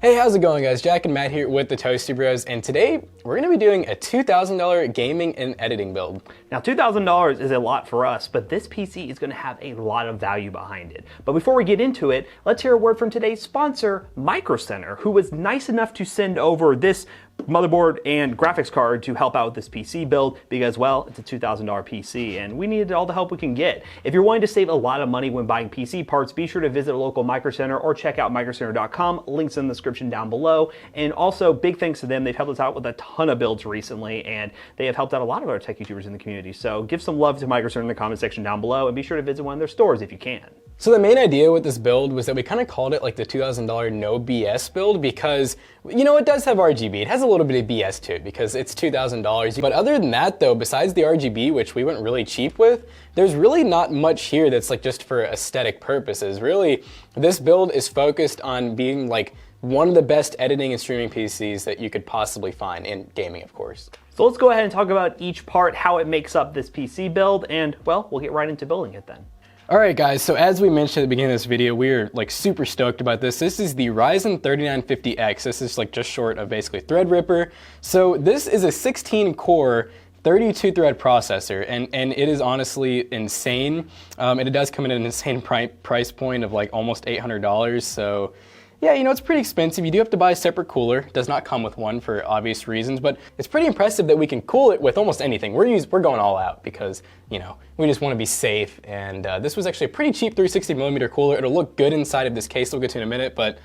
Hey, how's it going guys? Jack and Matt here with the Toasty Bros, and today we're going to be doing a $2,000 gaming and editing build. Now $2,000 is a lot for us, but this PC is going to have a lot of value behind it. But before we get into it, let's hear a word from today's sponsor, Micro Center, who was nice enough to send over this motherboard and graphics card to help out with this PC build because, well, it's a $2,000 PC and we needed all the help we can get. If you're wanting to save a lot of money when buying PC parts, be sure to visit a local Micro Center or check out microcenter.com. Links in the description down below. And also, big thanks to them. They've helped us out with a ton of builds recently and they have helped out a lot of our tech YouTubers in the community. So give some love to Micro Center in the comment section down below and be sure to visit one of their stores if you can. So the main idea with this build was that we kind of called it like the $2,000 no BS build because, you know, it does have RGB. It has a little bit of BS to it because it's $2,000. But other than that though, besides the RGB, which we went really cheap with, there's really not much here that's like just for aesthetic purposes. Really, this build is focused on being like one of the best editing and streaming PCs that you could possibly find, in gaming of course. So let's go ahead and talk about each part, how it makes up this PC build, and well, we'll get right into building it then. Alright guys, so as we mentioned at the beginning of this video, we're like super stoked about this. This is the Ryzen 3950X. This is like just short of basically Threadripper. So this is a 16 core 32 thread processor and it is honestly insane. And it does come in at an insane price point of like almost $800. So yeah, you know, it's pretty expensive. You do have to buy a separate cooler. It does not come with one for obvious reasons, but it's pretty impressive that we can cool it with almost anything. We're going all out because, you know, we just want to be safe. And this was actually a pretty cheap 360mm cooler. It'll look good inside of this case. We'll get to in a minute, but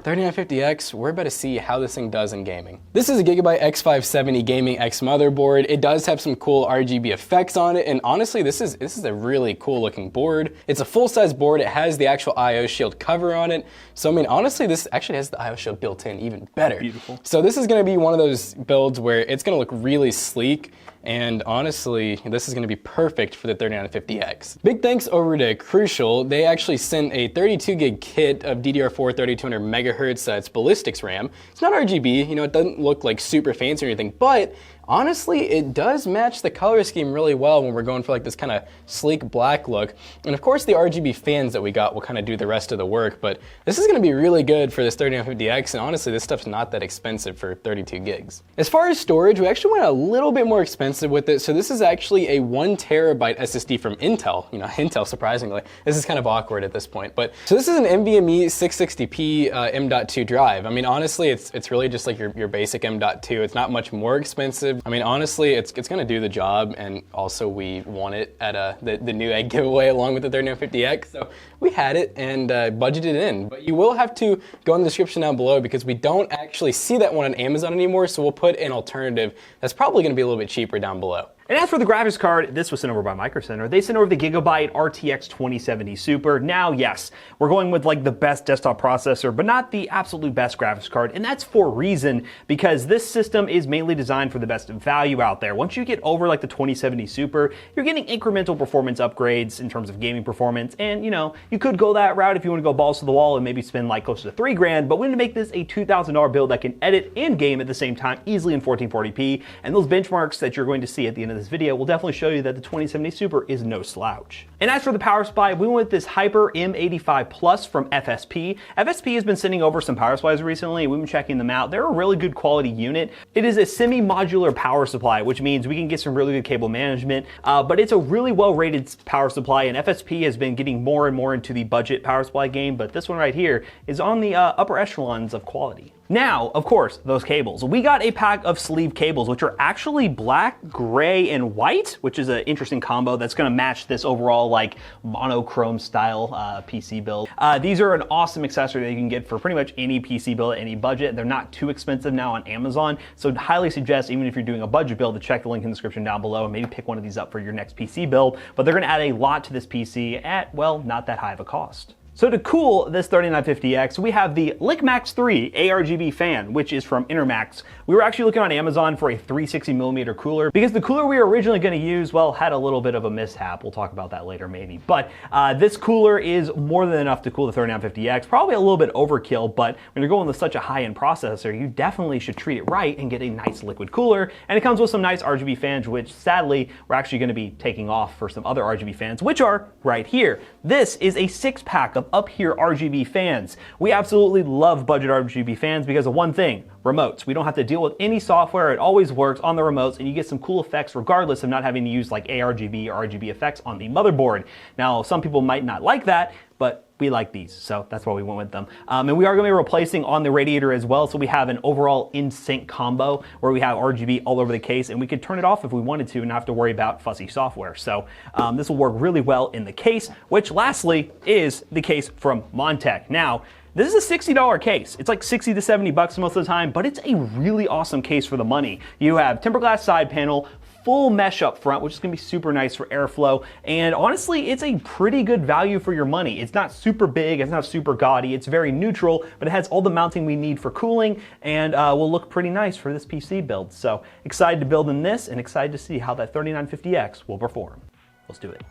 3950X, we're about to see how this thing does in gaming. This is a Gigabyte X570 Gaming X motherboard. It does have some cool RGB effects on it, and honestly, this is a really cool looking board. It's a full-size board. It has the actual IO shield cover on it. So I mean, honestly, this actually has the IO shield built in, even better. Beautiful. So this is gonna be one of those builds where it's gonna look really sleek, and honestly, this is gonna be perfect for the 3950X. Big thanks over to Crucial. They actually sent a 32 gig kit of DDR4 3200 megahertz, it's ballistics RAM. It's not RGB, you know, it doesn't look like super fancy or anything, but honestly, it does match the color scheme really well when we're going for like this kind of sleek black look. And of course the RGB fans that we got will kind of do the rest of the work, but this is gonna be really good for this 3950X, and honestly, this stuff's not that expensive for 32 gigs. As far as storage, we actually went a little bit more expensive with it. So this is actually a 1 terabyte SSD from Intel. You know, Intel, surprisingly. This is kind of awkward at this point, but so this is an NVMe 660p M.2 drive. I mean, honestly, it's really just like your basic M.2. It's not much more expensive. I mean, honestly, it's gonna do the job, and also we won it at the new egg giveaway along with the 3950X, so we had it and budgeted it in. But you will have to go in the description down below because we don't actually see that one on Amazon anymore, so we'll put an alternative that's probably gonna be a little bit cheaper down below. And as for the graphics card, this was sent over by Micro Center. They sent over the Gigabyte RTX 2070 Super. Now, yes, we're going with like the best desktop processor, but not the absolute best graphics card. And that's for a reason, because this system is mainly designed for the best value out there. Once you get over like the 2070 Super, you're getting incremental performance upgrades in terms of gaming performance. And you know, you could go that route if you want to go balls to the wall and maybe spend like close to $3 grand, but we're going to make this a $2,000 build that can edit and game at the same time easily in 1440p. And those benchmarks that you're going to see at the end of this video will definitely show you that the 2070 Super is no slouch. And as for the power supply, we went with this Hyper M85 Plus from FSP. FSP has been sending over some power supplies recently. We've been checking them out. They're a really good quality unit. It is a semi-modular power supply, which means we can get some really good cable management, but it's a really well-rated power supply, and FSP has been getting more and more into the budget power supply game, but this one right here is on the upper echelons of quality. Now, of course, those cables. We got a pack of sleeve cables, which are actually black, gray, and white, which is an interesting combo that's gonna match this overall like monochrome style PC build. These are an awesome accessory that you can get for pretty much any PC build at any budget. They're not too expensive now on Amazon, so I'd highly suggest, even if you're doing a budget build, to check the link in the description down below and maybe pick one of these up for your next PC build, but they're gonna add a lot to this PC at, well, not that high of a cost. So to cool this 3950X, we have the LickMax 3 ARGB fan, which is from Intermax. We were actually looking on Amazon for a 360mm cooler because the cooler we were originally going to use, well, had a little bit of a mishap. We'll talk about that later maybe. But this cooler is more than enough to cool the 3950X. Probably a little bit overkill, but when you're going with such a high-end processor, you definitely should treat it right and get a nice liquid cooler. And it comes with some nice RGB fans, which sadly, we're actually going to be taking off for some other RGB fans, which are right here. This is a 6-pack of up here RGB fans. We absolutely love budget RGB fans because of one thing: remotes. We don't have to deal with any software. It always works on the remotes, and you get some cool effects regardless of not having to use like ARGB or RGB effects on the motherboard. Now, some people might not like that, but we like these, so that's why we went with them. And we are going to be replacing on the radiator as well, so we have an overall in-sync combo where we have RGB all over the case, and we could turn it off if we wanted to and not have to worry about fuzzy software. So this will work really well in the case, which lastly is the case from Montech. Now, this is a $60 case. It's like 60 to 70 bucks most of the time, but it's a really awesome case for the money. You have tempered glass side panel, full mesh up front, which is going to be super nice for airflow, and honestly, it's a pretty good value for your money. It's not super big, it's not super gaudy, it's very neutral, but it has all the mounting we need for cooling, and will look pretty nice for this PC build. So excited to build in this, and excited to see how that 3950X will perform. Let's do it.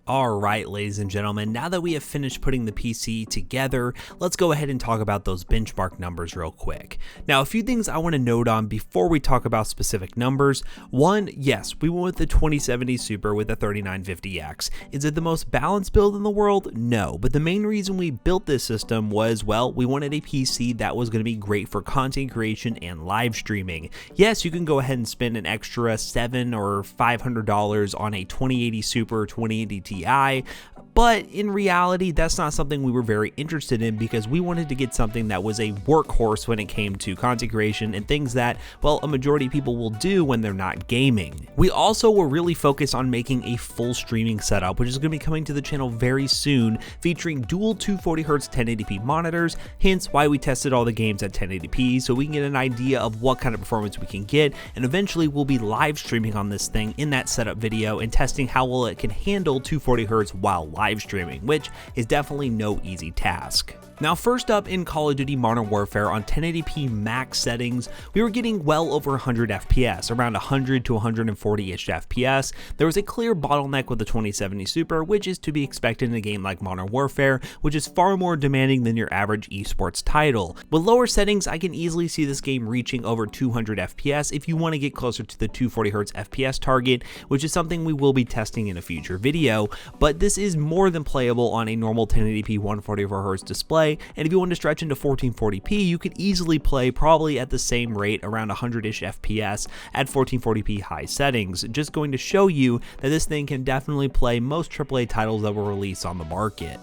Alright, ladies and gentlemen, now that we have finished putting the PC together, let's go ahead and talk about those benchmark numbers real quick. Now, a few things I want to note on before we talk about specific numbers. One, yes, we went with the 2070 Super with the 3950X. Is it the most balanced build in the world? No, but the main reason we built this system was, well, we wanted a PC that was going to be great for content creation and live streaming. Yes, you can go ahead and spend an extra $700 or $500 on a 2080 Super, 2080 Ti, but in reality, that's not something we were very interested in because we wanted to get something that was a workhorse when it came to content creation and things that, well, a majority of people will do when they're not gaming. We also were really focused on making a full streaming setup, which is going to be coming to the channel very soon, featuring dual 240Hz 1080p monitors, hence why we tested all the games at 1080p so we can get an idea of what kind of performance we can get, and eventually we'll be live streaming on this thing in that setup video and testing how well it can handle 240Hz while live streaming, which is definitely no easy task. Now, first up, in Call of Duty Modern Warfare on 1080p max settings, we were getting well over 100 FPS, around 100 to 140-ish FPS. There was a clear bottleneck with the 2070 Super, which is to be expected in a game like Modern Warfare, which is far more demanding than your average esports title. With lower settings, I can easily see this game reaching over 200 FPS if you want to get closer to the 240Hz FPS target, which is something we will be testing in a future video, but this is more than playable on a normal 1080p 144Hz display, play, and if you want to stretch into 1440p, you could easily play probably at the same rate, around 100-ish FPS at 1440p high settings. Just going to show you that this thing can definitely play most AAA titles that will release on the market.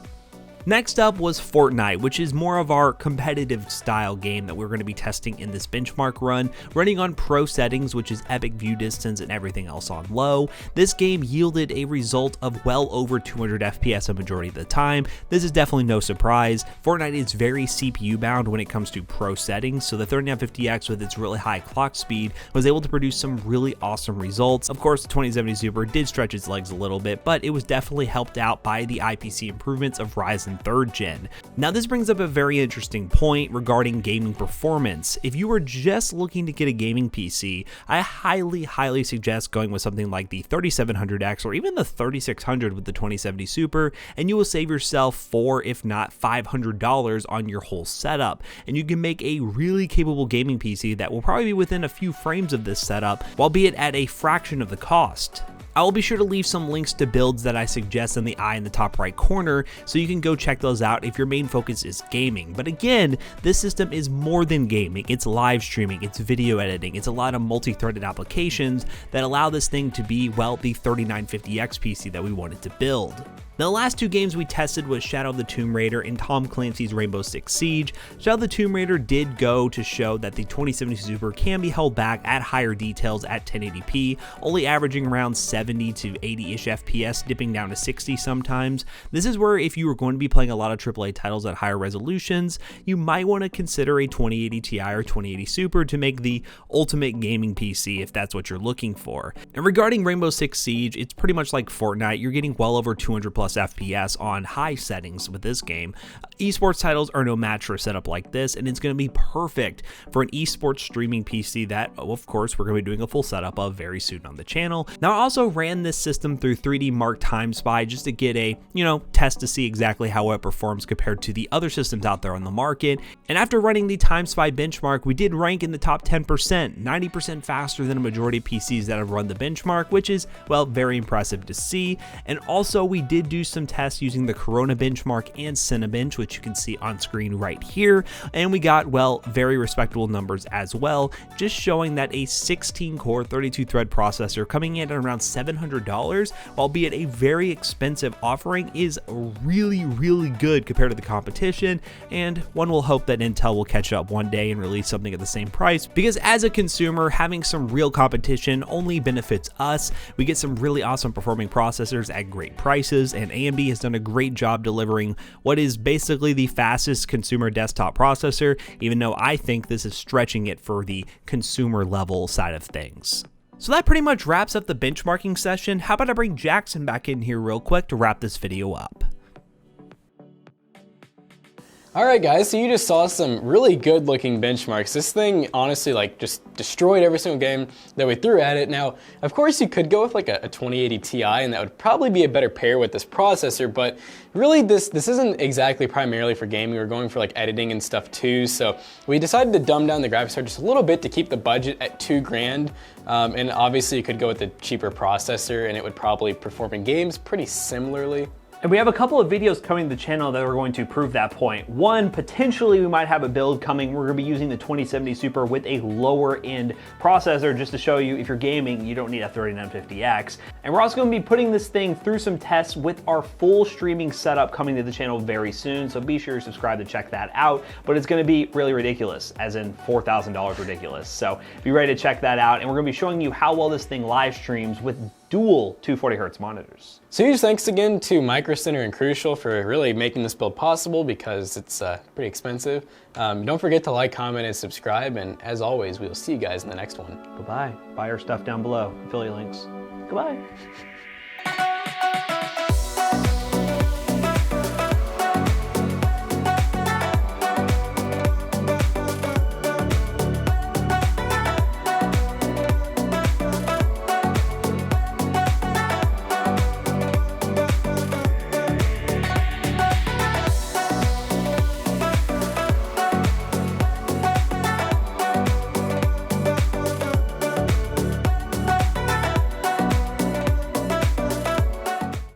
Next up was Fortnite, which is more of our competitive style game that we're going to be testing in this benchmark run, running on pro settings, which is epic view distance and everything else on low. This game yielded a result of well over 200 FPS a majority of the time. This is definitely no surprise. Fortnite is very CPU bound when it comes to pro settings, so the 3950X with its really high clock speed was able to produce some really awesome results. Of course, the 2070 Super did stretch its legs a little bit, but it was definitely helped out by the IPC improvements of Ryzen 3rd gen. Now this brings up a very interesting point regarding gaming performance. If you were just looking to get a gaming PC, I highly suggest going with something like the 3700X or even the 3600 with the 2070 Super, and you will save yourself $400 if not $500 on your whole setup, and you can make a really capable gaming PC that will probably be within a few frames of this setup, albeit at a fraction of the cost. I will be sure to leave some links to builds that I suggest in the eye in the top right corner, so you can go check those out if your main focus is gaming. But again, this system is more than gaming. It's live streaming, it's video editing, it's a lot of multi-threaded applications that allow this thing to be, well, the 3950X PC that we wanted to build. Now, the last two games we tested was Shadow of the Tomb Raider and Tom Clancy's Rainbow Six Siege. Shadow of the Tomb Raider did go to show that the 2070 Super can be held back at higher details at 1080p, only averaging around 70 to 80-ish FPS, dipping down to 60 sometimes. This is where if you were going to be playing a lot of AAA titles at higher resolutions, you might want to consider a 2080 Ti or 2080 Super to make the ultimate gaming PC if that's what you're looking for. And regarding Rainbow Six Siege, it's pretty much like Fortnite. You're getting well over 200 plus FPS on high settings with this game. Esports titles are no match for a setup like this, and it's going to be perfect for an esports streaming PC that, of course, we're going to be doing a full setup of very soon on the channel. Now, I also ran this system through 3D Mark Time Spy just to get a, test to see exactly how it performs compared to the other systems out there on the market. And after running the Time Spy benchmark, we did rank in the top 10%, 90% faster than a majority of PCs that have run the benchmark, which is, well, very impressive to see. And also, we did do some tests using the Corona benchmark and Cinebench, which you can see on screen right here, and we got, well, very respectable numbers as well, just showing that a 16-core 32-thread processor coming in at around $700, albeit a very expensive offering, is really good compared to the competition, and one will hope that Intel will catch up one day and release something at the same price, because as a consumer, having some real competition only benefits us. We get some really awesome performing processors at great prices, and AMD has done a great job delivering what is basically the fastest consumer desktop processor, even though I think this is stretching it for the consumer level side of things. So that pretty much wraps up the benchmarking session. How about I bring Jackson back in here real quick to wrap this video up? Alright guys, so you just saw some really good looking benchmarks. This thing honestly just destroyed every single game that we threw at it. Now, of course you could go with like a 2080 Ti and that would probably be a better pair with this processor, but really this isn't exactly primarily for gaming. We're going for like editing and stuff too, so we decided to dumb down the graphics card just a little bit to keep the budget at $2 grand. And obviously you could go with a cheaper processor and it would probably perform in games pretty similarly. And we have a couple of videos coming to the channel that are going to prove that point. One, potentially we might have a build coming. We're going to be using the 2070 Super with a lower end processor just to show you if you're gaming, you don't need a 3950X. And we're also going to be putting this thing through some tests with our full streaming setup coming to the channel very soon. So be sure to subscribe to check that out. But it's going to be really ridiculous, as in $4,000 ridiculous. So be ready to check that out. And we're going to be showing you how well this thing live streams with dual 240Hz monitors. So huge thanks again to Micro Center and Crucial for really making this build possible, because it's pretty expensive. Don't forget to like, comment, and subscribe, and as always, we will see you guys in the next one. Bye-bye. Buy our stuff down below. Affiliate links. Goodbye.